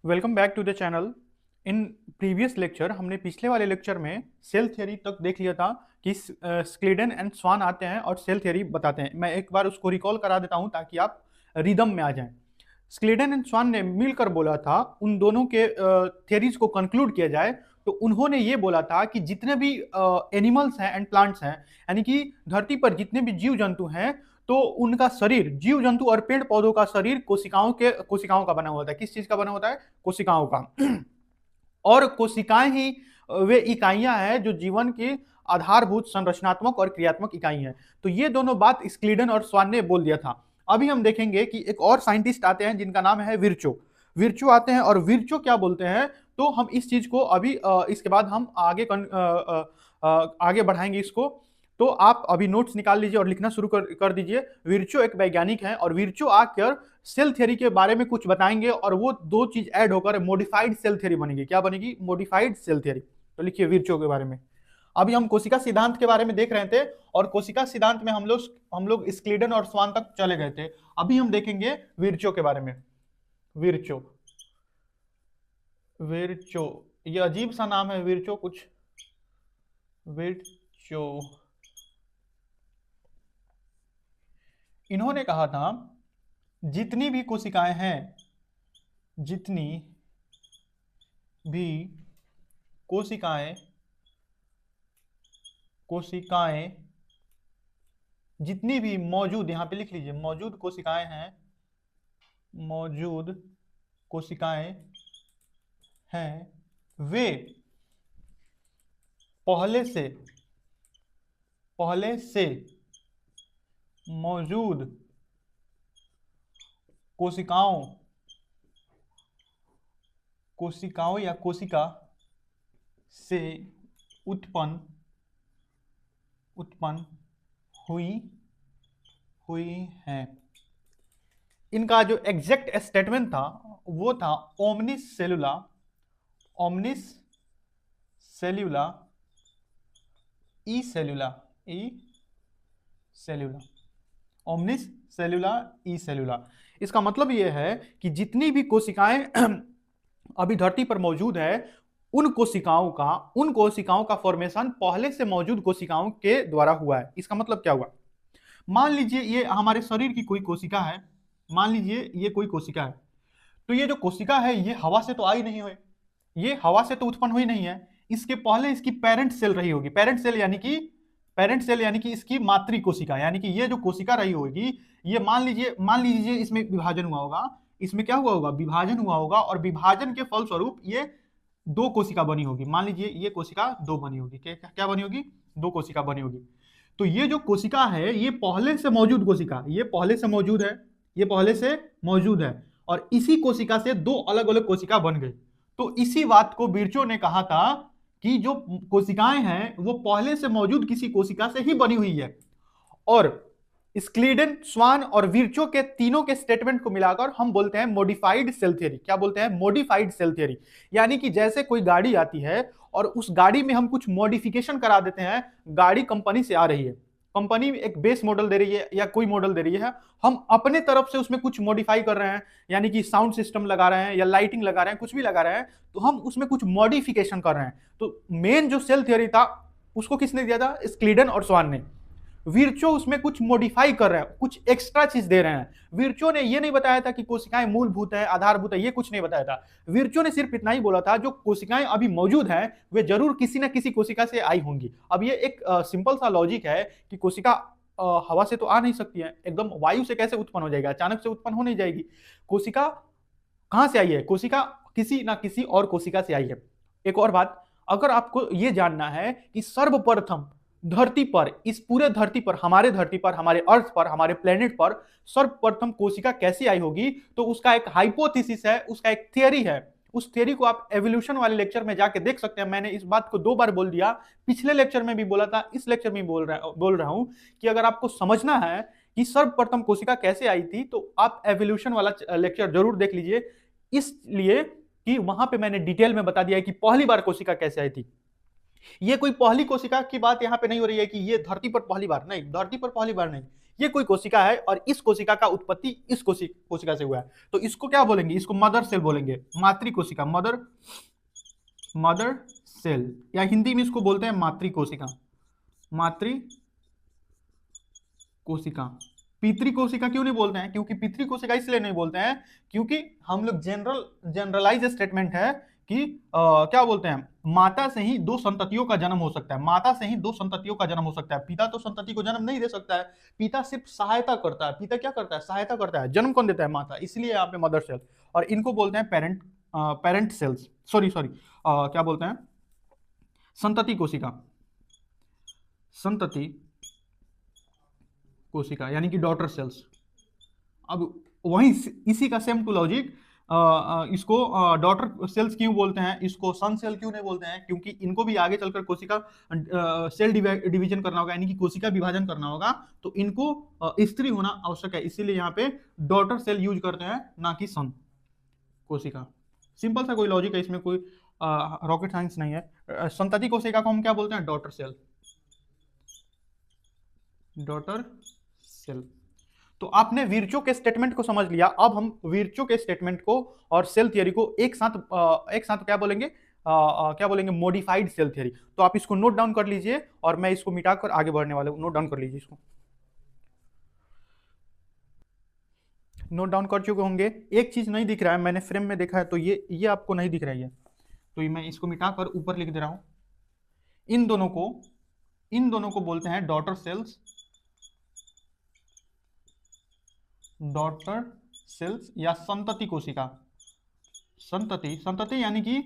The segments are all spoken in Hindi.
Welcome back to the channel. In previous lecture हमने पिछले वाले लेक्चर में सेल थ्योरी तक देख लिया था कि स्क्लीडन एंड स्वान आते हैं और सेल थ्योरी बताते हैं। मैं एक बार उसको रिकॉल करा देता हूं ताकि आप रिदम में आ जाएं। स्क्लीडन एंड स्वान ने मिलकर बोला था, उन दोनों के थ्योरीज को कंक्लूड किया जाए तो उन्होंने ये बोला था कि जितने भी एनिमल्स हैं एंड प्लांट्स हैं, यानी कि धरती पर जितने भी जीव जंतु हैं, तो उनका शरीर, जीव जंतु और पेड़ पौधों का शरीर कोशिकाओं का बना होता है। किस चीज का बना होता है? कोशिकाओं का। और कोशिकाएं ही वे इकाइयां हैं जो जीवन की आधारभूत संरचनात्मक और क्रियात्मक इकाई हैं। तो ये दोनों बात स्क्लीडन और स्वान ने बोल दिया था। अभी हम देखेंगे कि एक और साइंटिस्ट आते हैं जिनका नाम है विर्चो। विर्चो आते हैं और विर्चो क्या बोलते हैं, तो हम इस चीज को अभी इसके बाद हम आगे बढ़ाएंगे इसको। तो आप अभी नोट्स निकाल लीजिए और लिखना शुरू कर दीजिए। विर्चो एक वैज्ञानिक हैं और विर्चो आकर सेल थ्योरी के बारे में कुछ बताएंगे और वो दो चीज ऐड होकर मॉडिफाइड सेल थ्योरी बनेगी। क्या बनेगी? Modified cell theory. तो लिखिए विर्चो के बारे में। अभी हम कोशिका सिद्धांत के बारे में देख रहे थे और कोशिका सिद्धांत में हम लोग स्क्लीडन और स्वान तक चले गए थे। अभी हम देखेंगे विर्चो के बारे में। विर्चो विर्चो ये अजीब सा नाम है विर्चो, कुछ विर्चो। इन्होंने कहा था जितनी भी कोशिकाएं हैं, जितनी भी कोशिकाएं जितनी भी मौजूद, यहां पे लिख लीजिए, मौजूद कोशिकाएं हैं, मौजूद कोशिकाएं हैं, वे पहले से मौजूद कोशिकाओं या कोशिका से उत्पन्न हुई हैं। इनका जो एग्जैक्ट स्टेटमेंट था वो था ओमनिस सेलुला ई सेलुला। इसका मतलब यह है कि जितनी भी कोशिकाएं अभी धरती पर मौजूद है, उन कोशिकाओं का फॉर्मेशन पहले से मौजूद कोशिकाओं के द्वारा हुआ है। इसका मतलब क्या हुआ? मान लीजिए ये हमारे शरीर की कोई कोशिका है, मान लीजिए ये कोई कोशिका है, तो ये जो कोशिका है ये हवा से तो आई नहीं हुई, ये हवा से तो उत्पन्न हुई नहीं है। इसके पहले इसकी पेरेंट सेल रही होगी। पेरेंट सेल यानी कि इसकी मातृ कोशिका, यानी कि ये जो कोशिका रही होगी, ये मान लीजिए इसमें विभाजन हुआ होगा। इसमें क्या हुआ होगा? विभाजन हुआ होगा और विभाजन के फलस्वरूप ये दो कोशिका बनी होगी। मान लीजिए ये कोशिका दो बनी होगी। क्या बनी होगी? दो कोशिका बनी होगी। तो ये जो कोशिका है ये पहले से मौजूद कोशिका, ये पहले से मौजूद है और इसी कोशिका से दो अलग अलग कोशिका बन गई। तो इसी बात को विर्चो ने कहा था कि जो कोशिकाएं हैं वो पहले से मौजूद किसी कोशिका से ही बनी हुई है। और स्क्लीडन, स्वान और विर्चो के तीनों के स्टेटमेंट को मिलाकर हम बोलते हैं मॉडिफाइड सेल थ्योरी। क्या बोलते हैं? Modified cell theory. यानी कि जैसे कोई गाड़ी आती है और उस गाड़ी में हम कुछ मॉडिफिकेशन करा देते हैं। गाड़ी कंपनी से आ रही है, कंपनी एक बेस मॉडल दे रही है या कोई मॉडल दे रही है, हम अपने तरफ से उसमें कुछ मॉडिफाई कर रहे हैं, यानी कि साउंड सिस्टम लगा रहे हैं या लाइटिंग लगा रहे हैं, कुछ भी लगा रहे हैं, तो हम उसमें कुछ मॉडिफिकेशन कर रहे हैं। तो मेन जो सेल थ्योरी था उसको किसने दिया था? स्क्लीडन और स्वान ने। विर्चो उसमें कुछ मॉडिफाई कर रहे हैं, कुछ एक्स्ट्रा चीज दे रहे हैं। विर्चो ने ये नहीं बताया था कि कोशिकाएं मूलभूत है, आधारभूत है, ये कुछ नहीं बताया था। विर्चो ने सिर्फ इतना ही बोला था जो कोशिकाएं अभी मौजूद हैं वे जरूर किसी न किसी कोशिका से आई होंगी। अब ये एक सिंपल सा लॉजिक है कि कोशिका हवा से तो आ नहीं सकती है, एकदम वायु से कैसे उत्पन्न हो जाएगा? अचानक से उत्पन्न हो नहीं जाएगी। कोशिका कहां से आई है? कोशिका किसी ना किसी और कोशिका से आई है। एक और बात, अगर आपको यह जानना है कि सर्वप्रथम धरती पर, इस पूरे धरती पर, हमारे धरती पर, हमारे अर्थ पर, हमारे प्लेनेट पर सर्वप्रथम कोशिका कैसी आई होगी, तो उसका एक हाइपोथेसिस है, उसका एक थियरी है। उस थियरी को आप एवोल्यूशन वाले लेक्चर में जाके देख सकते हैं। मैंने इस बात को 2 बार बोल दिया, पिछले लेक्चर में भी बोला था, इस लेक्चर में बोल रहा हूं कि अगर आपको समझना है कि सर्वप्रथम कोशिका कैसे आई थी तो आप एवोल्यूशन वाला लेक्चर जरूर देख लीजिए, इसलिए कि वहां पे मैंने डिटेल में बता दिया है कि पहली बार कोशिका कैसे आई थी। ये कोई पहली कोशिका की बात यहाँ पे नहीं हो रही है कि ये धरती पर पहली बार, नहीं, धरती पर पहली बार नहीं, ये कोई कोशिका है और इस कोशिका का उत्पत्ति इस कोशिका से हुआ है। तो इसको क्या बोलेंगे, इसको मदर सेल बोलेंगे, मातृ कोशिका, मदर सेल, या हिंदी में इसको बोलते हैं मातृ कोशिका, मातृ कोशिका। पितृ कोशिका क्यों नहीं बोलते हैं, क्योंकि पितृ कोशिका इसलिए नहीं बोलते हैं क्योंकि हम लोग जनरलाइज स्टेटमेंट है कि क्या बोलते हैं, माता से ही दो संततियों का जन्म हो सकता है, माता से ही दो संततियों का जन्म हो सकता है, पिता तो संतति को जन्म नहीं दे सकता है, पिता सिर्फ सहायता करता है, पिता क्या करता है, सहायता करता है, जन्म कौन देता है, माता, इसलिए यहाँ पे मदर सेल, और इनको बोलते हैं पेरेंट सेल्स, सॉरी क्या बोलते हैं, संतति कोशिका, संतति कोशिका यानी कि डॉटर सेल्स। अब वही इसी का सेम टू लॉजिक, इसको डॉटर सेल्स क्यों बोलते हैं, इसको सन सेल क्यों नहीं बोलते हैं, क्योंकि इनको भी आगे चलकर कोशिका सेल डिवीजन करना होगा, यानी कि कोशिका विभाजन करना होगा, तो इनको स्त्री होना आवश्यक है, इसीलिए यहाँ पे डॉटर सेल यूज करते हैं, ना कि सन कोशिका। सिंपल सा कोई लॉजिक है, इसमें कोई रॉकेट साइंस नहीं है। संतति कोशिका को हम क्या बोलते हैं, डॉटर सेल, डॉटर सेल। तो आपने विर्चो के स्टेटमेंट को समझ लिया, अब हम विर्चो के स्टेटमेंट को और सेल थियरी को एक साथ क्या बोलेंगे, क्या बोलेंगे, मॉडिफाइड सेल थियरी। तो आप इसको नोट डाउन कर लीजिए और मैं इसको मिटाकर आगे बढ़ने वाला हूं, नोट डाउन कर लीजिए, इसको नोट डाउन कर चुके होंगे। एक चीज नहीं दिख रहा है, मैंने फ्रेम में देखा है, तो ये आपको नहीं दिख रहा है, तो ये मैं इसको मिटाकर ऊपर लिख दे रहा हूं। इन दोनों को बोलते हैं डॉटर सेल्स, डॉटर सेल्स या संतति कोशिका। संतति यानी कि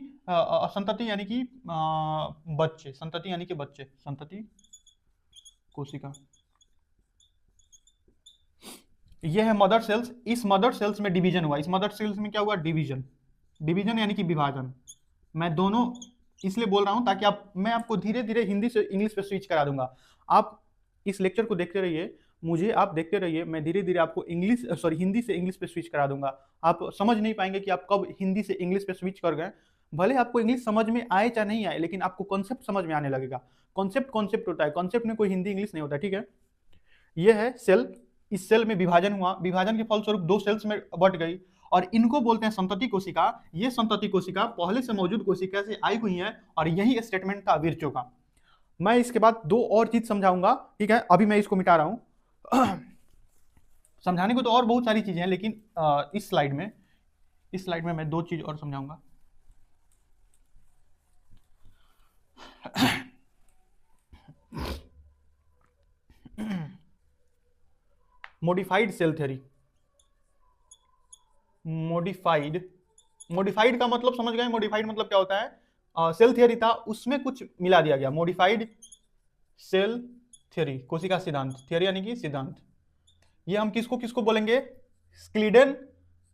बच्चे, संतति यानी कि बच्चे, संतति कोशिका। यह है मदर सेल्स, इस मदर सेल्स में डिवीजन हुआ, इस मदर सेल्स में क्या हुआ, डिवीजन यानी कि विभाजन। मैं दोनों इसलिए बोल रहा हूं ताकि मैं आपको धीरे धीरे हिंदी से इंग्लिश पे स्विच करा दूंगा। आप इस लेक्चर को देखते रहिए, मुझे आप देखते रहिए, मैं धीरे धीरे आपको हिंदी से इंग्लिश पे स्विच करा दूंगा। आप समझ नहीं पाएंगे कि आप कब हिंदी से इंग्लिश पे स्विच कर गए। भले आपको इंग्लिश समझ में आए चाहे नहीं आए, लेकिन आपको कॉन्सेप्ट समझ में आने लगेगा। कॉन्सेप्ट होता है, कॉन्सेप्ट में कोई हिंदी इंग्लिश नहीं होता, ठीक है। यह है सेल, इस सेल में विभाजन हुआ, विभाजन के फलस्वरूप दो सेल्स में बट गई, और इनको बोलते हैं संतति कोशिका। ये संतति कोशिका पहले से मौजूद कोशिका से आई हुई है, और यही स्टेटमेंट था विर्चो का। मैं इसके बाद दो और चीज समझाऊंगा, ठीक है, अभी मैं इसको मिटा रहा हूं। समझाने को तो और बहुत सारी चीजें हैं, लेकिन इस स्लाइड में मैं दो चीज और समझाऊंगा। मॉडिफाइड सेल थ्योरी, मॉडिफाइड का मतलब समझ गए, मॉडिफाइड मतलब क्या होता है, सेल थ्योरी था उसमें कुछ मिला दिया गया, मॉडिफाइड सेल थ्योरी, कोशिका सिद्धांत, थ्योरी यानी कि सिद्धांत। ये हम किसको किसको बोलेंगे, स्क्लीडन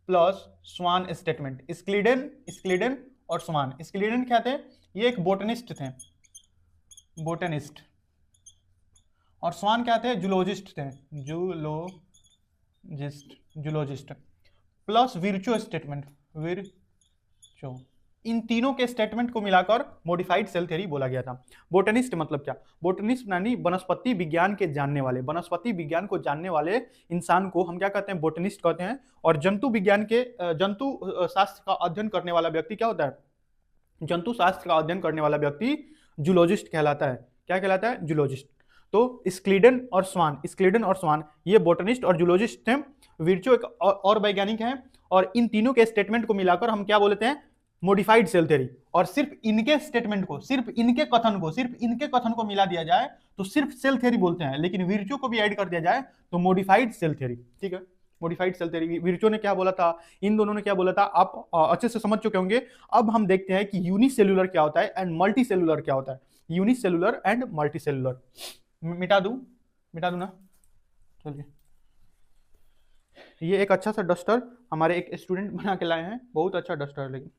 प्लस स्वान स्टेटमेंट। स्क्लीडन और स्वान। स्क्लीडन क्या थे, ये एक बोटनिस्ट थे, बोटनिस्ट, और स्वान क्या थे, जूलॉजिस्ट थे, zoologist plus Virchow statement, Virchow. इन तीनों के स्टेटमेंट को मिलाकर मॉडिफाइड सेल थ्योरी बोला गया था। बोटनिस्ट मतलब क्या, बोटनिस्ट यानी वनस्पति विज्ञान के जानने वाले, वनस्पति विज्ञान को जानने वाले इंसान को हम क्या कहते हैं, बोटनिस्ट कहते हैं। और जंतु विज्ञान के जंतु शास्त्र का अध्ययन करने वाला व्यक्ति क्या होता है, जंतु शास्त्र का अध्ययन करने वाला व्यक्ति जूलॉजिस्ट कहलाता है। क्या कहलाता है, जूलॉजिस्ट। तो स्क्लीडन और स्वान ये बोटनिस्ट और जूलॉजिस्ट थे। विर्चो एक और वैज्ञानिक हैं, और इन तीनों के स्टेटमेंट को मिलाकर हम क्या बोलते हैं, मॉडिफाइड सेल थ्योरी। और सिर्फ इनके स्टेटमेंट को, सिर्फ इनके कथन को मिला दिया जाए तो सिर्फ सेल थ्योरी बोलते हैं, लेकिन विर्चो को भी ऐड कर दिया जाए तो मॉडिफाइड सेल थ्योरी, ठीक है। मॉडिफाइड सेल थ्योरी, विर्चो ने क्या बोला था, इन दोनों ने क्या बोला था, आप अच्छे से समझ चुके होंगे। अब हम देखते हैं कि यूनिसेल्युलर क्या होता है एंड मल्टीसेल्युलर क्या होता है। यूनिसेल्युलर एंड मल्टीसेल्युलर, मिटा दूं ना, चलिए। ये एक अच्छा सा डस्टर हमारे एक स्टूडेंट बना के लाए हैं, बहुत अच्छा डस्टर है। लेकिन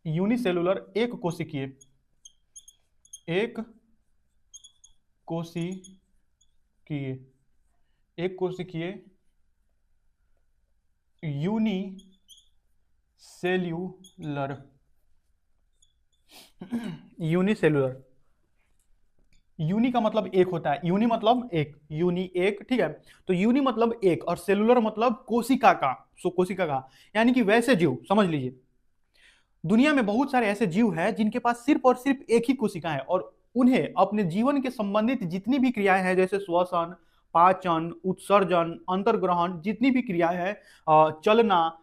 यूनिसेलुलर एक कोशिकीय यूनिसेल्युलर यूनिसेलुलर, यूनि का मतलब एक होता है, यूनि मतलब एक, यूनि एक, ठीक है। तो यूनि मतलब एक और सेलुलर मतलब कोशिका का, सो कोशिका का, यानी कि वैसे जीव समझ लीजिए। दुनिया में बहुत सारे ऐसे जीव हैं जिनके पास सिर्फ और सिर्फ एक ही कोशिका है और उन्हें अपने जीवन के संबंधित जितनी भी क्रियाएं हैं, जैसे श्वसन, पाचन, उत्सर्जन, अंतर्ग्रहण, जितनी भी क्रियाएं हैं, चलना,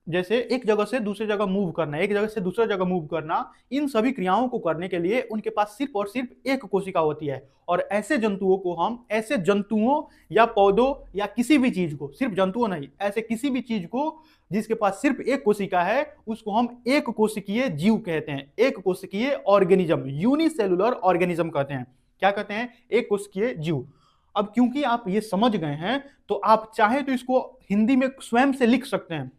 जैसे एक जगह से दूसरी जगह मूव करना, एक जगह से दूसरी जगह मूव करना, इन सभी क्रियाओं को करने के लिए उनके पास सिर्फ और सिर्फ एक कोशिका होती है। और ऐसे जंतुओं को हम, ऐसे जंतुओं या पौधों या किसी भी चीज को, सिर्फ जंतुओं नहीं, ऐसे किसी भी चीज को जिसके पास सिर्फ एक कोशिका है, उसको हम एक कोशिकीय जीव कहते हैं, एक कोशिकीय ऑर्गेनिज्म, यूनिसेलुलर ऑर्गेनिज्म कहते हैं। क्या कहते हैं? एक कोशिकीय जीव। अब क्योंकि आप ये समझ गए हैं, तो आप चाहे तो इसको हिंदी में स्वयं से लिख सकते हैं।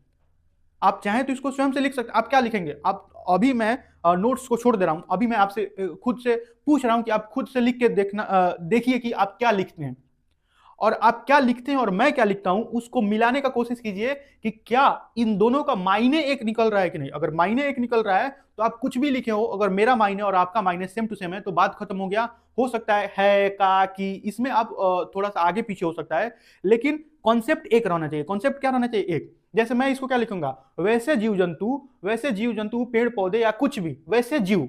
आप चाहें तो इसको स्वयं से लिख सकते हैं। आप क्या लिखेंगे? आप अभी मैं नोट्स को छोड़ दे रहा हूं, अभी मैं आपसे खुद से पूछ रहा हूं कि आप खुद से लिख के देखिए कि आप क्या लिखते हैं, और आप क्या लिखते हैं और मैं क्या लिखता हूं, उसको मिलाने का कोशिश कीजिए कि क्या इन दोनों का मायने एक निकल रहा है कि नहीं। अगर मायने एक निकल रहा है तो आप कुछ भी लिखे हो, अगर मेरा मायने और आपका मायने सेम टू सेम है तो बात खत्म हो गया। हो सकता है का, कि, इसमें आप थोड़ा सा आगे पीछे हो सकता है, लेकिन कॉन्सेप्ट एक रहना चाहिए। कॉन्सेप्ट क्या रहना चाहिए? एक। जैसे मैं इसको क्या लिखूंगा? वैसे जीव जंतु, वैसे जीव जंतु, पेड़ पौधे या कुछ भी वैसे जीव,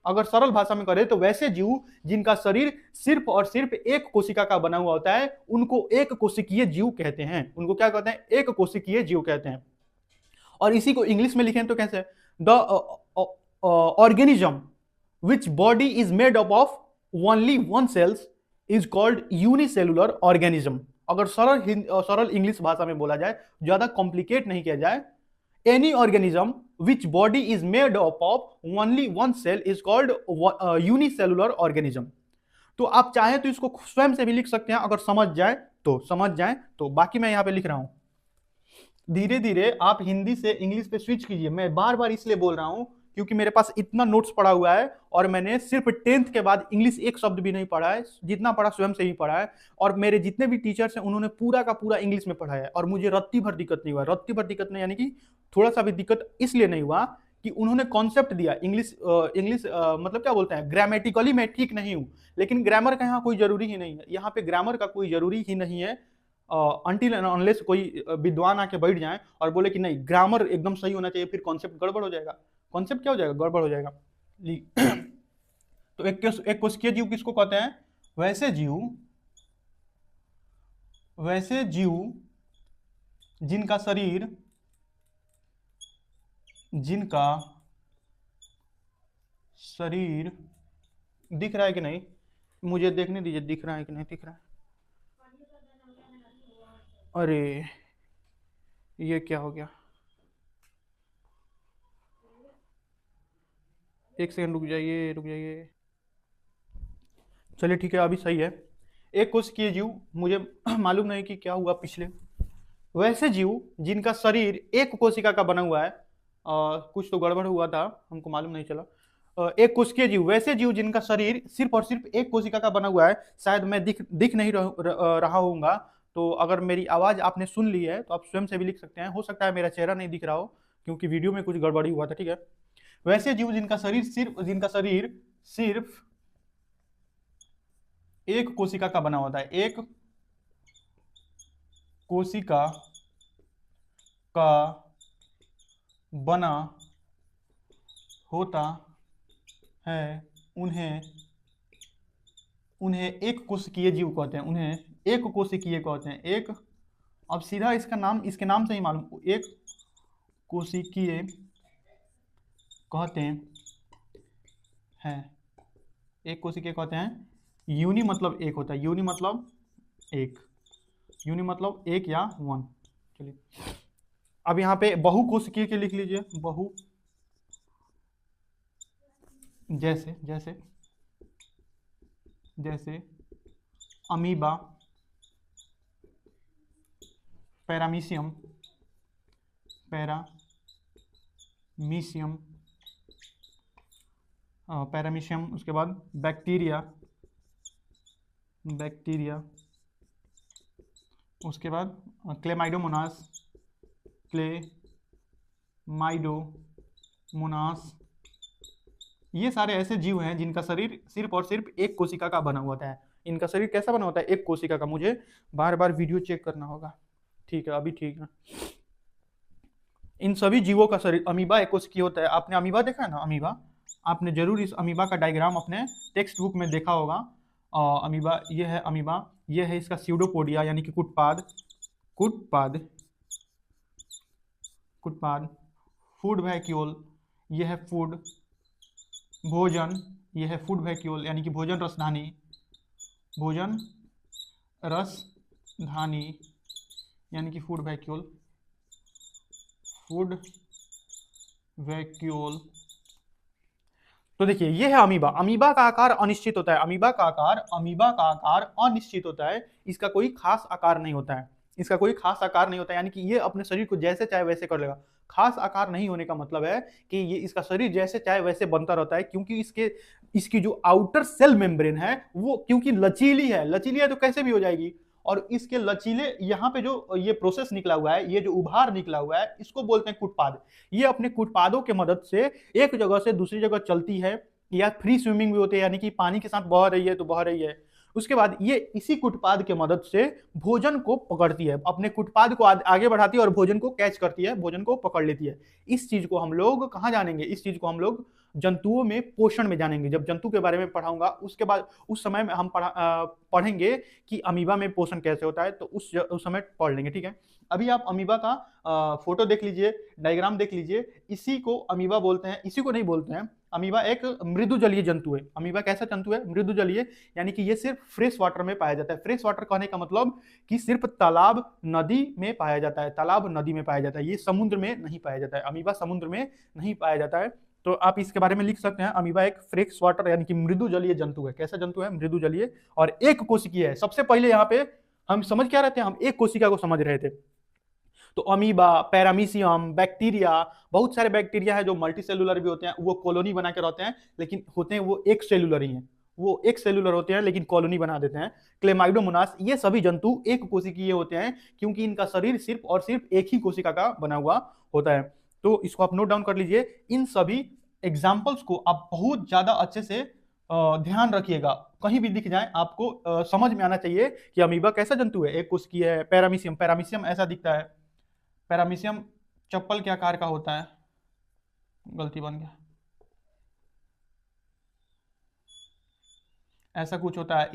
अगर सरल भाषा में करें तो वैसे जीव जिनका शरीर सिर्फ और सिर्फ एक कोशिका का बना हुआ होता है, उनको एक कोशिकीय जीव कहते हैं। उनको क्या कहते हैं? एक कोशिकीय जीव कहते हैं। और इसी को इंग्लिश में लिखें तो कैसे? The organism which body is made up of only one cells is called unicellular organism. अगर सरल इंग्लिश भाषा में बोला जाए, ज्यादा कॉम्प्लिकेट नहीं किया जाए, any organism which body is made up of only one cell is called unicellular organism। तो आप चाहे तो इसको स्वयं से भी लिख सकते हैं, अगर समझ जाए तो समझ जाए तो। बाकी मैं यहां पे लिख रहा हूं। धीरे धीरे आप हिंदी से इंग्लिश पे स्विच कीजिए। मैं बार बार इसलिए बोल रहा हूं क्योंकि मेरे पास इतना नोट्स पड़ा हुआ है और मैंने सिर्फ 10th के बाद इंग्लिश एक शब्द भी नहीं पढ़ा है, जितना पढ़ा स्वयं से ही पढ़ा है। और मेरे जितने भी टीचर्स हैं उन्होंने पूरा का पूरा इंग्लिश में पढ़ाया है और मुझे रत्ती भर दिक्कत नहीं हुआ। रत्ती भर दिक्कत नहीं, यानी कि थोड़ा सा भी दिक्कत इसलिए नहीं हुआ कि उन्होंने कॉन्सेप्ट दिया। इंग्लिश मतलब क्या बोलते हैं, ग्रामेटिकली मैं ठीक नहीं हूं, लेकिन ग्रामर का यहाँ कोई जरूरी ही नहीं है। यहाँ पे ग्रामर का कोई जरूरी ही नहीं है अनटिल अनलेस कोई विद्वान आके बैठ जाए और बोले कि नहीं ग्रामर एकदम सही होना चाहिए, फिर कॉन्सेप्ट गड़बड़ हो जाएगा। कॉन्सेप्ट क्या हो जाएगा? गड़बड़ हो जाएगा। तो एक कोशिकीय जीव किसको कहते हैं? वैसे जीव, वैसे जीव जिनका शरीर, जिनका शरीर दिख रहा है कि नहीं, मुझे देखने दीजिए दिख रहा है कि नहीं दिख रहा है। अरे ये क्या हो गया? एक सेकंड रुक जाइए, रुक जाइए। चलिए ठीक है, अभी सही है। एक कोशिकीय जीव, मुझे मालूम नहीं कि क्या हुआ पिछले। वैसे जीव जिनका शरीर एक कोशिका का बना हुआ है, कुछ तो गड़बड़ हुआ था, हमको मालूम नहीं चला। एक कोशिकीय जीव, वैसे जीव जिनका शरीर सिर्फ और सिर्फ एक कोशिका का बना हुआ है। शायद मैं दिख नहीं रहा होऊंगा, तो अगर मेरी आवाज आपने सुन ली है तो आप स्वयं से भी लिख सकते हैं। हो सकता है मेरा चेहरा नहीं दिख रहा हो क्योंकि वीडियो में कुछ गड़बड़ी हुआ था, ठीक है। वैसे जीव जिनका शरीर सिर्फ एक कोशिका का बना होता है, एक कोशिका का बना होता है, उन्हें एक कोशिकीय जीव कहते हैं। उन्हें एक कोशिकीय कहते हैं। एक, अब सीधा इसका नाम, इसके नाम से ही मालूम, एक कोशिकीय कहते हैं। एक कोशिकीय कहते हैं। यूनि मतलब एक होता है, यूनि मतलब एक, यूनि मतलब एक या वन। चलिए अब यहाँ पे बहु कोशिकीय के लिख लीजिए। बहु, जैसे जैसे जैसे अमीबा, पैरामीशियम, पैरामीशियम, उसके बाद बैक्टीरिया, उसके बाद क्लेमाइडोमोनास, ये सारे ऐसे जीव हैं जिनका शरीर सिर्फ और सिर्फ एक कोशिका का बना हुआ है। इनका शरीर कैसा बना होता है? एक कोशिका का। मुझे बार बार वीडियो चेक करना होगा। ठीक है, अभी ठीक है। इन सभी जीवों का शरीर अमीबा एक कोशिकीय होता है। आपने अमीबा देखा है ना? अमीबा आपने जरूर इस अमीबा का डायग्राम अपने टेक्स्ट बुक में देखा होगा। अमीबा, ये है अमीबा, ये है इसका स्यूडोपोडिया यानी कि कुटपाद। कुटपाद, कुटपाद। फूड वैक्यूल, ये है फूड। भोजन, ये है फूड वैक्यूल यानी कि भोजन रसधानी। भोजन रसधानी यानी कि फूड वैक्यूल। Food vacuole. तो देखिए ये है अमीबा। अमीबा का आकार अनिश्चित होता है। अमीबा का आकार अनिश्चित होता है। इसका कोई खास आकार नहीं होता है। इसका कोई खास आकार नहीं होता है, यानी कि ये अपने शरीर को जैसे चाहे वैसे कर लेगा। खास आकार नहीं होने का मतलब है कि ये इसका शरीर जैसे चाहे वैसे बनता रहता है, क्योंकि इसकी जो आउटर सेल मेम्ब्रेन है वो क्योंकि लचीली है तो कैसे भी हो जाएगी। और इसके लचीले यहाँ पे जो ये प्रोसेस निकला हुआ है, ये जो उभार निकला हुआ है, इसको बोलते हैं कुटपाद। ये अपने कुटपादों के मदद से एक जगह से दूसरी जगह चलती है, या फ्री स्विमिंग भी होती है, यानी कि पानी के साथ बह रही है तो बह रही है। उसके बाद ये इसी कुटपाद के मदद से भोजन को पकड़ती है, अपने कुटपाद को आगे बढ़ाती है और भोजन को कैच करती है, भोजन को पकड़ लेती है। इस चीज को हम लोग कहाँ जानेंगे? इस चीज को हम लोग जंतुओं में पोषण में जानेंगे। जब जंतु के बारे में पढ़ाऊंगा उसके बाद उस समय में हम पढ़ेंगे कि अमीबा में पोषण कैसे होता है, तो उस समय पढ़ लेंगे। ठीक है, अभी आप अमीबा का फोटो देख लीजिए, डायग्राम देख लीजिए। इसी को अमीबा बोलते हैं, इसी को नहीं बोलते हैं। अमीबा एक मृदु जलीय जंतु है। अमीबा कैसा जंतु है? मृदु जलीय, यानी कि ये सिर्फ फ्रेश वाटर में पाया जाता है। फ्रेश वाटर कहने का मतलब कि सिर्फ तालाब नदी में पाया जाता है। तालाब नदी में पाया जाता है, ये समुद्र में नहीं पाया जाता है। अमीबा समुद्र में नहीं पाया जाता है। तो आप इसके बारे में लिख सकते हैं, अमीबा एक फ्रेश वाटर यानी कि मृदु जलीय जंतु है। कैसा जंतु है? मृदु जलीय, और एक कोशिकीय है। सबसे पहले यहाँ पे हम समझ क्या रहे थे? हम एक कोशिका को समझ रहे थे। तो अमीबा, पैरामीशियम, बैक्टीरिया, बहुत सारे बैक्टीरिया है जो मल्टी सेलुलर भी होते हैं, वो कॉलोनी बना के रहते हैं, लेकिन होते हैं वो एक सेलुलर ही हैं। वो एक सेलुलर होते हैं लेकिन कॉलोनी बना देते हैं। क्लेमाइडोमोनास, ये सभी जंतु एक कोशिकीय होते हैं, क्योंकि इनका शरीर सिर्फ और सिर्फ एक ही कोशिका का बना हुआ होता है। तो इसको आप नोट डाउन कर लीजिए। इन सभी एग्जाम्पल्स को आप बहुत ज्यादा अच्छे से ध्यान रखिएगा। कहीं भी दिख जाए आपको समझ में आना चाहिए कि अमीबा कैसा जंतु है, एक कोशिकीय है। पैरामीशियम, पैरामीशियम ऐसा दिखता है। पैरामीशियम चप्पल के आकार का होता है। गलती बन गया, ऐसा कुछ होता है।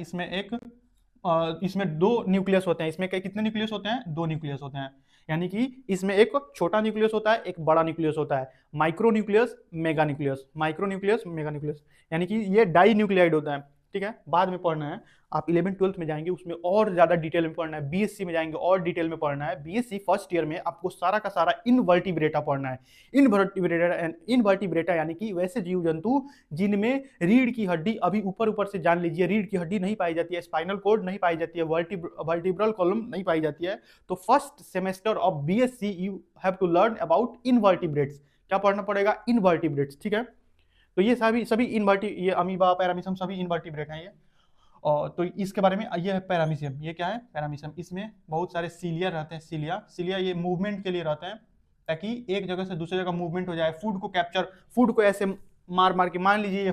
इसमें दो न्यूक्लियस होते हैं। इसमें कितने न्यूक्लियस होते हैं? दो न्यूक्लियस होते हैं। यानी कि इसमें एक छोटा न्यूक्लियस होता है, एक बड़ा न्यूक्लियस होता है। Micro nucleus, mega nucleus, micro nucleus, mega nucleus, यानी कि ये डाई न्यूक्लियाइड होता है। ठीक है, बाद में पढ़ना है। आप 11th-12th में जाएंगे उसमें और ज्यादा डिटेल में पढ़ना है। बीएससी में जाएंगे और डिटेल में पढ़ना है। बीएससी फर्स्ट ईयर में आपको सारा का सारा इनवर्टिब्रेटा पढ़ना है। इनवर्टिब्रेटा यानी कि वैसे जीव जंतु जिनमें रीढ़ की हड्डी, अभी ऊपर ऊपर से जान लीजिए, रीढ़ की हड्डी नहीं पाई जाती है, स्पाइनल कॉर्ड नहीं पाई जाती है, वर्टिब्रल कॉलम नहीं पाई जाती है। तो first semester of BSc you have to learn about invertebrates. क्या पढ़ना पड़ेगा? इनवर्टिब्रेट्स। ठीक है, तो ये सभी ये अमीबा, पैरामीशियम सभी इनवर्टिब्रेट हैं ये। और तो इसके बारे में ये है पैरामीशियम। ये क्या है? पैरामीशियम। इसमें बहुत सारे सीलिया रहते हैं। सीलिया ये मूवमेंट के लिए रहते हैं, ताकि एक जगह से दूसरी जगह मूवमेंट हो जाए। फूड को कैप्चर, फूड को ऐसे मार मार के, मान लीजिए ये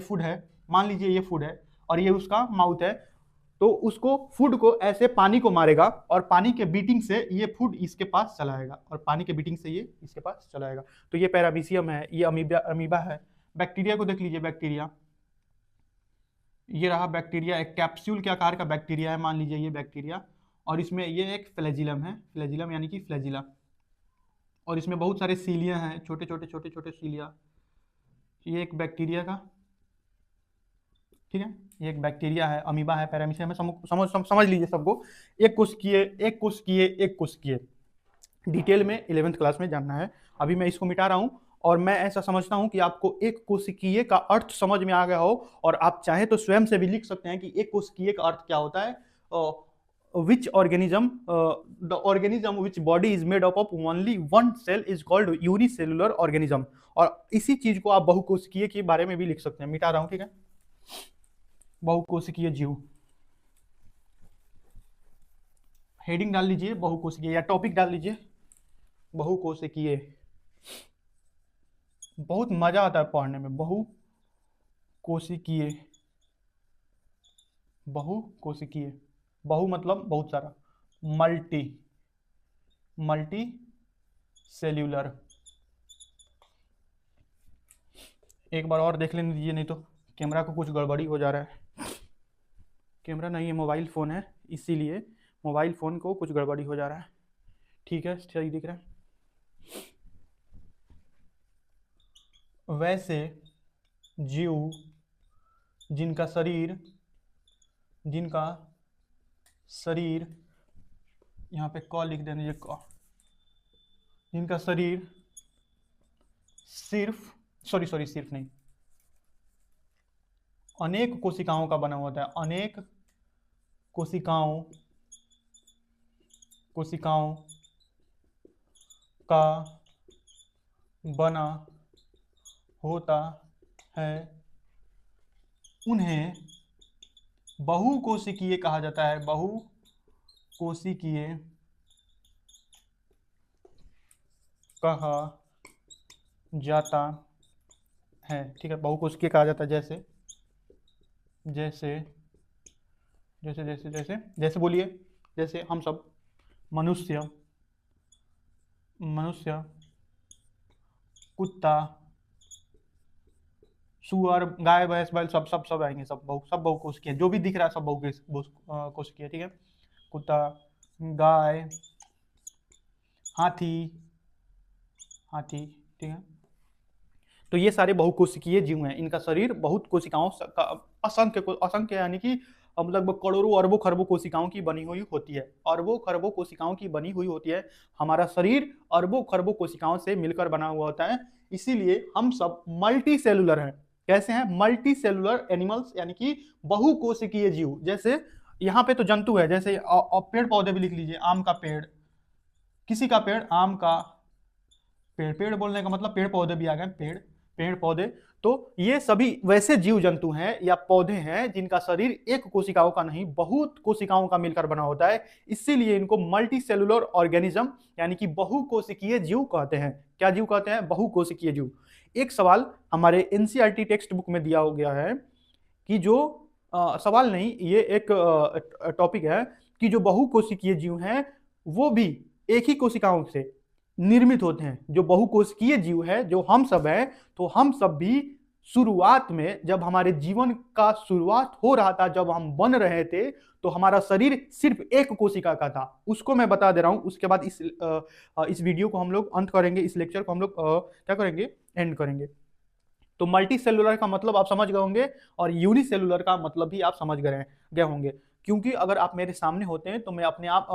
फूड है और ये उसका माउथ है, तो उसको फूड को ऐसे पानी को मारेगा और पानी के बीटिंग से ये फूड इसके पास चलाएगा, और पानी के बीटिंग से ये इसके पास चलाएगा। तो ये पैरामीशियम है, ये अमीबा है। बैक्टीरिया को देख लीजिए। बैक्टीरिया, ये रहा बैक्टीरिया, एक कैप्सूल के आकार का बैक्टीरिया है, मान लीजिए ये बैक्टीरिया। और इसमें ये एक फ्लैजिलम है, फ्लैजिलम यानी कि फ्लैजिला। और इसमें बहुत सारे सीलिया हैं, छोटे छोटे सीलिया। ये एक बैक्टीरिया का, ठीक है, ये एक बैक्टीरिया है, अमीबा है, पैरामीशियम है। समझ लीजिए सबको। एक कोशिकीय डिटेल में 11th क्लास में जानना है। अभी मैं इसको मिटा रहा हूं, और मैं ऐसा समझता हूं कि आपको एक कोशिकीय का अर्थ समझ में आ गया हो, और आप चाहे तो स्वयं से भी लिख सकते हैं कि एक कोशिकीय का अर्थ क्या होता है। which organism the organism which body is made up of only one cell is called unicellular organism। और इसी चीज को आप बहुकोशिकीय के बारे में भी लिख सकते हैं। मिटा रहा हूं, ठीक है। बहुकोशिकीय जीव, हेडिंग डाल लीजिए बहुकोशिकीय, या टॉपिक डाल लीजिए बहुकोशिकीय। बहुत मजा आता है पढ़ने में। कोशिकीय, बहु कोशिकीय, बहु मतलब बहुत सारा, मल्टी सेल्यूलर। एक बार और देख लेने दीजिए, नहीं तो कैमरा को कुछ गड़बड़ी हो जा रहा है। कैमरा नहीं है, मोबाइल फ़ोन है, इसीलिए मोबाइल फ़ोन को कुछ गड़बड़ी हो जा रहा है। ठीक है, सही दिख रहा है। वैसे जीव जिनका शरीर यहाँ पे क लिख देने, क, जिनका शरीर सिर्फ सिर्फ नहीं, अनेक कोशिकाओं का बना होता है, अनेक कोशिकाओं का बना होता है, उन्हें बहुकोशिकीय कहा जाता है, बहुकोशिकीय कहा जाता है। ठीक है, बहुकोशिकीय कहा जाता है। जैसे बोलिए, जैसे हम सब मनुष्य, कुत्ता, सुअर, गाय, भैंस, बैल, सब आएंगे, सब बहुकोशिकीय, जो भी दिख रहा है सब बहुकोशिकीय। ठीक है, कुत्ता, गाय, हाथी, ठीक है। तो ये सारे बहुकोशिकीय जीव हैं, इनका शरीर बहुत कोशिकाओं का असंख्य यानी कि लगभग करोड़ों अरबों खरबों कोशिकाओं की बनी हुई होती है, अरबों खरबों कोशिकाओं की बनी हुई होती है। हमारा शरीर अरबों खरबों कोशिकाओं से मिलकर बना हुआ होता है, इसीलिए हम सब मल्टी सेलुलर हैं। कैसे हैं? मल्टी सेलुलर एनिमल्स, यानी कि बहुकोशिकीय जीव। जैसे यहाँ पे तो जंतु है, जैसे पेड़ पौधे भी लिख लीजिए, आम का पेड़, किसी का पेड़, आम का पेड़ बोलने का मतलब पेड़ पौधे भी आ गए, पेड़ पौधे। तो ये सभी वैसे जीव जंतु हैं या पौधे हैं जिनका शरीर एक कोशिकाओं का नहीं, बहुत कोशिकाओं का मिलकर बना होता है, इसीलिए इनको मल्टी सेलुलर ऑर्गेनिज्म यानी कि बहुकोशिकीय जीव कहते हैं। क्या जीव कहते हैं? बहुकोशिकीय जीव। एक सवाल हमारे एनसीईआरटी टेक्स्ट बुक में दिया हो गया है कि जो सवाल नहीं, ये एक टॉपिक है कि जो बहुकोशिकीय जीव हैं वो भी एक ही कोशिकाओं से निर्मित होते हैं। जो बहुकोशिकीय जीव है, जो हम सब हैं, तो हम सब भी शुरुआत में, जब हमारे जीवन का शुरुआत हो रहा था, जब हम बन रहे थे, तो हमारा शरीर सिर्फ एक कोशिका का था। उसको मैं बता दे रहा हूं, उसके बाद इस वीडियो को हम लोग अंत करेंगे, इस लेक्चर को हम लोग क्या करेंगे? एंड करेंगे। तो मल्टी सेलुलर का मतलब आप समझ गए होंगे और यूनिसेलुलर का मतलब भी आप समझ गए होंगे। क्योंकि अगर आप मेरे सामने होते हैं तो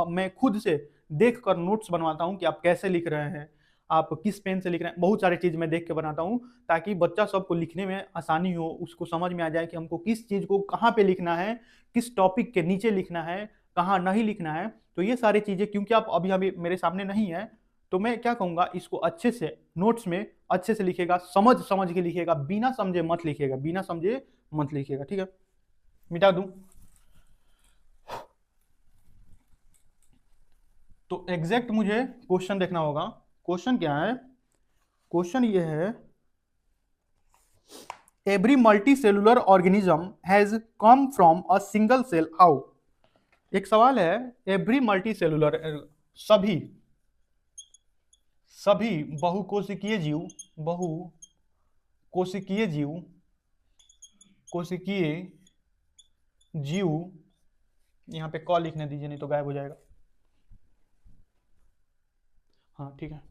मैं खुद से देखकर नोट्स बनवाता हूं कि आप कैसे लिख रहे हैं, आप किस पेन से लिख रहे हैं। बहुत सारी चीज मैं देख के बनाता हूं ताकि बच्चा सबको लिखने में आसानी हो, उसको समझ में आ जाए कि हमको किस चीज को कहाँ पे लिखना है, किस टॉपिक के नीचे लिखना है, कहाँ नहीं लिखना है। तो ये सारी चीजें, क्योंकि आप अभी मेरे सामने नहीं है, तो मैं क्या कहूंगा, इसको अच्छे से नोट्स में अच्छे से लिखेगा, समझ के लिखेगा, बिना समझे मत लिखेगा। ठीक है, मिटा दूं। तो एग्जैक्ट मुझे क्वेश्चन देखना होगा। क्वेश्चन क्या है? क्वेश्चन ये है, every multi cellular organism has come from a single cell how. एक सवाल है, एवरी मल्टी सेलुलर, सभी बहुकोशिकीय जीव, यहां पे क लिखने दीजिए, नहीं तो गायब हो जाएगा। हाँ ठीक है,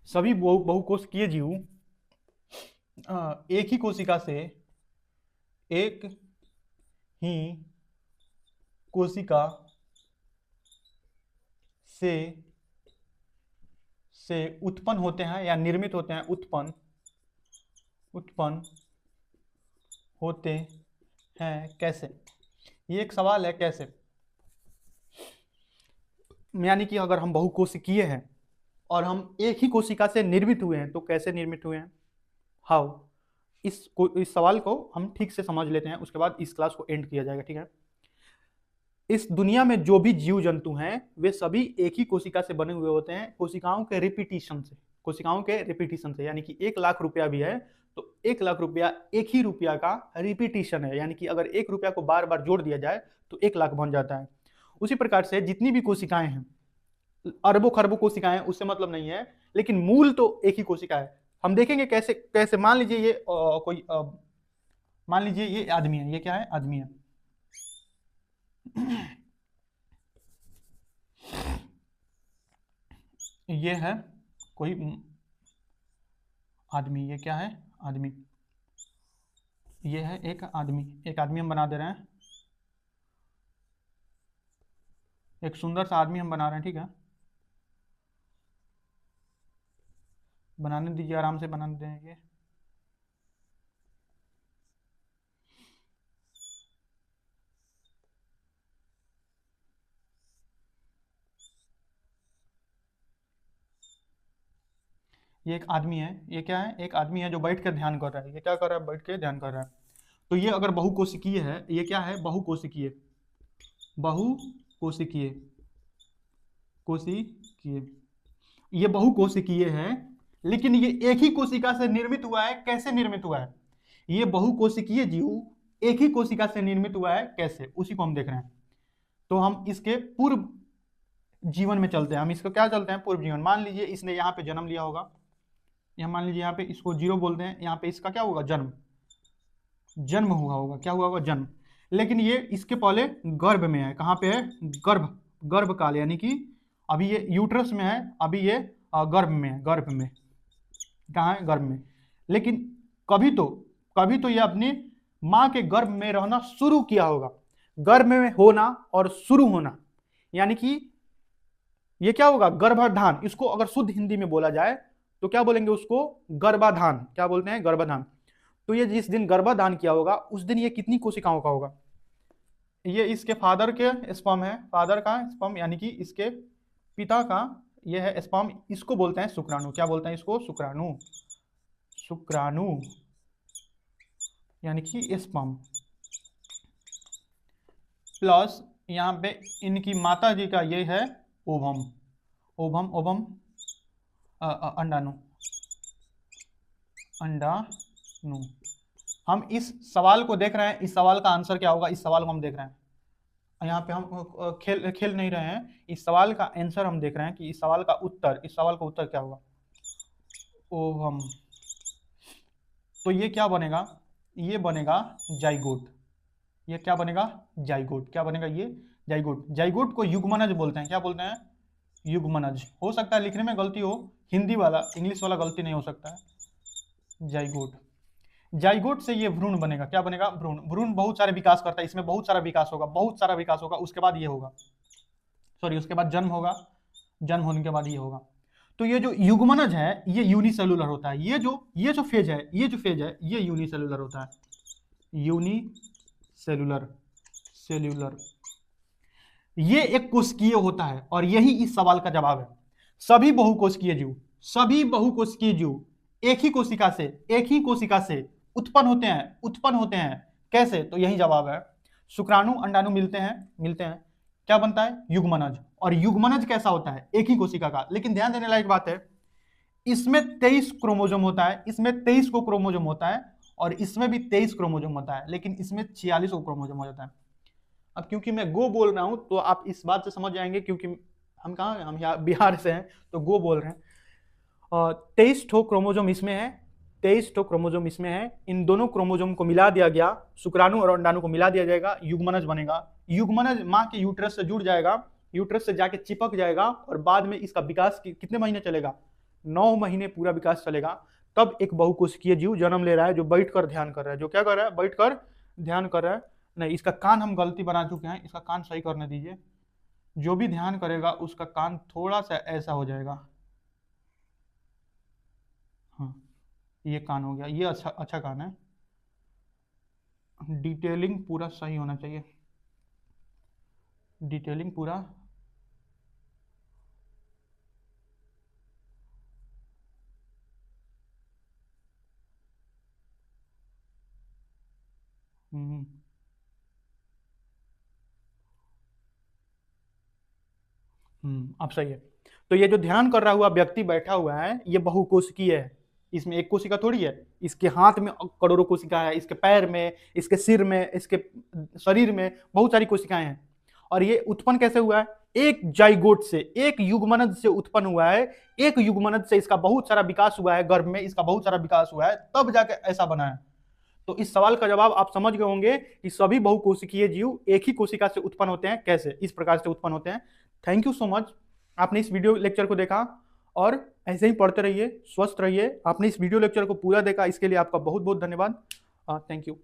सभी बहुकोशिकीय जीव एक ही कोशिका से, एक ही कोशिका से उत्पन्न होते हैं या निर्मित होते हैं, उत्पन्न होते हैं। कैसे? ये एक सवाल है, कैसे? यानी कि अगर हम बहुकोशिकीय हैं और हम एक ही कोशिका से निर्मित हुए हैं, तो कैसे निर्मित हुए हैं? हाउ? इस सवाल को हम ठीक से समझ लेते हैं, उसके बाद इस क्लास को एंड किया जाएगा। ठीक है, इस दुनिया में जो भी जीव जंतु हैं वे सभी एक ही कोशिका से बने हुए होते हैं, कोशिकाओं के रिपीटिशन से, यानी कि 1 लाख रुपया भी है तो 1 लाख रुपया एक ही रुपया का रिपीटिशन है, यानी कि अगर 1 रुपया को बार बार जोड़ दिया जाए तो 1 लाख बन जाता है। उसी प्रकार से जितनी भी कोशिकाएं हैं, अरबों खरबों कोशिकाएं, उससे मतलब नहीं है, लेकिन मूल तो एक ही कोशिका है। हम देखेंगे कैसे कैसे। मान लीजिए ये मान लीजिए ये आदमी है, ये क्या है, आदमी है। ये है कोई आदमी, ये क्या है, आदमी। ये है एक आदमी हम बना दे रहे हैं, एक सुंदर सा आदमी हम बना रहे हैं, ठीक है। बनाने दीजिए, आराम से बनाने देंगे। ये एक आदमी है, ये क्या है, एक आदमी है जो बैठ कर ध्यान कर रहा है। ये क्या कर रहा है, बैठ के ध्यान कर रहा है। तो ये अगर बहुकोशिकीय है, ये क्या है, बहुकोशिकीय, बहुकोशिकीय, कोशिकीय, ये बहुकोशिकीय है। लेकिन ये एक ही कोशिका से निर्मित हुआ है। कैसे निर्मित हुआ है ये बहुकोशिकीय जीव, एक ही कोशिका से निर्मित हुआ है, कैसे, उसी को हम देख रहे हैं। तो हम इसके पूर्व जीवन में चलते हैं। हम इसको क्या चलते हैं, पूर्व जीवन। मान लीजिए इसने यहाँ पे जन्म लिया होगा, यहाँ मान लीजिए यहाँ पे इसको 0 बोलते हैं, यहाँ पे इसका क्या होगा, जन्म, जन्म हुआ होगा, क्या हुआ होगा, जन्म। लेकिन ये इसके पहले गर्भ में है। कहाँ पे है, गर्भ, गर्भ काल, यानी कि अभी ये यूट्रस में है, अभी ये गर्भ में है, गर्भ में, कहाँ है, गर्भ में। लेकिन कभी तो ये अपनी माँ के गर्भ में रहना शुरू किया होगा। गर्भ में होना और शुरू होना, यानी कि ये क्या होगा, गर्भाधान। इसको अगर शुद्ध हिंदी में बोला जाए तो क्या बोलेंगे उसको, गर्भाधान। क्या बोलते हैं, गर्भाधान। तो ये जिस दिन गर्भाधान किया होगा उस दिन ये कितनी कोशिकाओं का होगा, ये इसके फादर के स्पर्म है, फादर का स्पर्म, यानी कि इसके पिता का ये है स्पर्म। इसको बोलते हैं शुक्राणु। क्या बोलते हैं इसको, शुक्राणु, शुक्राणु, यानी कि स्पर्म। प्लस यहाँ पे इनकी माता जी का ये है ओवम, ओवम, ओवम, अंडाणु, अंडाणु। हम इस सवाल को देख रहे हैं, इस सवाल का आंसर क्या होगा, इस सवाल को हम देख रहे हैं। यहाँ पे हम खेल नहीं रहे हैं, इस सवाल का आंसर हम देख रहे हैं कि इस सवाल का उत्तर, इस सवाल का उत्तर क्या होगा, ओवम। तो ये क्या बनेगा, ये बनेगा जाइगोट। ये क्या बनेगा, जाइगोट। क्या बनेगा ये, जाइगोट। जाइगोट को युग्मनज बोलते हैं। क्या बोलते हैं, युग्मनज। हो सकता है लिखने में गलती हो, हिंदी वाला, इंग्लिश वाला गलती नहीं हो सकता है। जाइगोट, जाइगोट से ये भ्रूण बनेगा। क्या बनेगा, भ्रूण। भ्रूण बहुत सारे विकास करता है, इसमें बहुत सारा विकास होगा, बहुत सारा विकास होगा। उसके बाद ये होगा, सॉरी, उसके बाद जन्म होगा, जन्म होने के बाद ये होगा। तो ये जो युग्मनज है ये यूनिसेलुलर होता है। ये जो फेज है, ये यूनिसेलुलर होता है, यूनिसेलुलर, सेल्यूलर। ये एक कोशिकीय होता है और यही इस सवाल का जवाब है। सभी बहुकोशिकीय जीव, सभी बहुकोशिकीय जीव एक ही कोशिका से उत्पन्न होते हैं। कैसे, तो यही जवाब है। शुक्राणु अंडाणु मिलते हैं, क्या बनता है, युग्मनज। और युग्मनज कैसा होता है, एक ही कोशिका का। लेकिन ध्यान देने लायक बात है, इसमें 23 क्रोमोजोम होता है, इसमें 23 को क्रोमोजोम होता है, और इसमें भी 23 क्रोमोजोम होता है, लेकिन इसमें 46 को क्रोमोजोम हो जाता है। अब क्योंकि मैं गो बोल रहा हूं तो आप इस बात से समझ जाएंगे, क्योंकि हम कहाँ हैं, हम यहाँ बिहार से हैं, तो गो बोल रहे हैं। 23 ठो क्रोमोजोम इसमें है, 23 ठो क्रोमोजोम इसमें है। इन दोनों क्रोमोजोम को मिला दिया गया, शुक्राणु और अंडाणु को मिला दिया जाएगा, युग्मनज बनेगा। युग्मनज माँ के यूट्रस से जुड़ जाएगा, यूट्रस से जाके चिपक जाएगा, और बाद में इसका विकास कितने महीने चलेगा, 9 महीने पूरा विकास चलेगा। तब एक बहुकोशिकीय जीव जन्म ले रहा है, जो बैठकर ध्यान कर रहा है। जो क्या कर रहा है, बैठकर ध्यान कर रहा है। नहीं, इसका कान हम गलती बना चुके हैं, इसका कान सही करने दीजिए। जो भी ध्यान करेगा उसका कान थोड़ा सा ऐसा हो जाएगा। हाँ, ये कान हो गया, ये अच्छा कान है। डिटेलिंग पूरा सही होना चाहिए, डिटेलिंग पूरा। अब सही है। तो ये जो ध्यान कर रहा हुआ व्यक्ति बैठा हुआ है, ये बहुकोशिकीय है। इसमें एक कोशिका थोड़ी है, इसके हाथ में करोड़ों कोशिका है, इसके पैर में, इसके सिर में, इसके शरीर में बहुत सारी कोशिकाएं हैं। और ये उत्पन्न कैसे हुआ है? एक जाइगोट से, एक युग्मनज से उत्पन्न हुआ है। एक युग्मनज से इसका बहुत सारा विकास हुआ है, गर्भ में इसका बहुत सारा विकास हुआ है, तब जाके ऐसा बना है। तो इस सवाल का जवाब आप समझ गए होंगे कि सभी बहुकोशिकीय जीव एक ही कोशिका से उत्पन्न होते हैं, कैसे, इस प्रकार से उत्पन्न होते हैं। थैंक यू सो मच, आपने इस वीडियो लेक्चर को देखा और ऐसे ही पढ़ते रहिए, स्वस्थ रहिए। आपने इस वीडियो लेक्चर को पूरा देखा, इसके लिए आपका बहुत बहुत धन्यवाद। Thank you.